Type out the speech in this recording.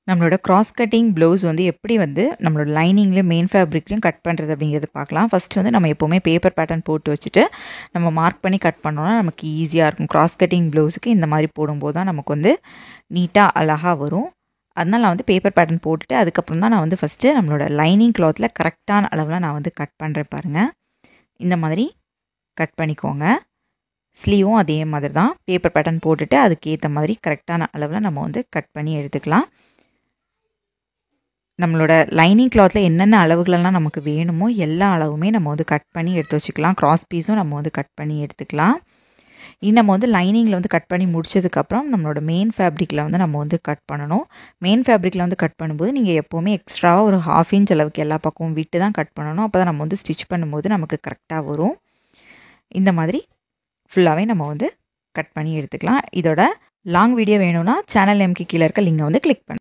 நம்மளோட cross cutting blouse வந்து எப்படி வந்து நம்மளோட லைனிங்லேயும் மெயின் ஃபேப்ரிக்லையும் கட் பண்ணுறது அப்படிங்கிறது பார்க்கலாம். ஃபஸ்ட்டு வந்து நம்ம எப்போவுமே பேப்பர் பேட்டர்ன் போட்டு வச்சுட்டு நம்ம மார்க் பண்ணி கட் பண்ணோன்னா நமக்கு ஈஸியாக இருக்கும். கிராஸ் கட்டிங் ப்ளவுஸுக்கு இந்த மாதிரி போடும்போது தான் நமக்கு வந்து நீட்டாக அழகாக வரும். அதனால் நான் வந்து பேப்பர் பேட்டர்ன் போட்டுட்டு அதுக்கப்புறம் தான் நான் வந்து ஃபஸ்ட்டு நம்மளோட லைனிங் கிளாத்தில் கரெக்டான அளவில் நான் வந்து கட் பண்ணுறேன் பாருங்கள். இந்த மாதிரி கட் பண்ணிக்கோங்க. ஸ்லீவும் அதே மாதிரி தான் பேப்பர் பேட்டர்ன் போட்டுட்டு அதுக்கேற்ற மாதிரி கரெக்டான அளவில் நம்ம வந்து கட் பண்ணி எடுத்துக்கலாம். நம்மளோட லைனிங் கிளாத்தில் என்னென்ன அளவுகளெல்லாம் நமக்கு வேணுமோ எல்லா அளவுமே நம்ம வந்து கட் பண்ணி எடுத்து வச்சுக்கலாம். கிராஸ் பீஸும் நம்ம வந்து கட் பண்ணி எடுத்துக்கலாம். இது நம்ம வந்து லைனிங்கில் வந்து கட் பண்ணி முடிச்சதுக்கப்புறம் நம்மளோட மெயின் ஃபேப்ரிக்கில் வந்து நம்ம வந்து கட் பண்ணணும். மெயின் ஃபேப்ரிக்கில் வந்து கட் பண்ணும்போது நீங்கள் எப்போவுமே எக்ஸ்ட்ராவாக ஒரு 1/2 இன்ச் அளவுக்கு எல்லா பக்கமும் விட்டு தான் கட் பண்ணணும். அப்போ தான் நம்ம வந்து ஸ்டிச் பண்ணும்போது நமக்கு கரெக்டாக வரும். இந்த மாதிரி ஃபுல்லாகவே நம்ம வந்து கட் பண்ணி எடுத்துக்கலாம். இதோட லாங் வீடியோ வேணும்னா சேனல் நேம்க்கு கீழே இருக்க லிங்கை வந்து கிளிக் பண்ணுங்கள்.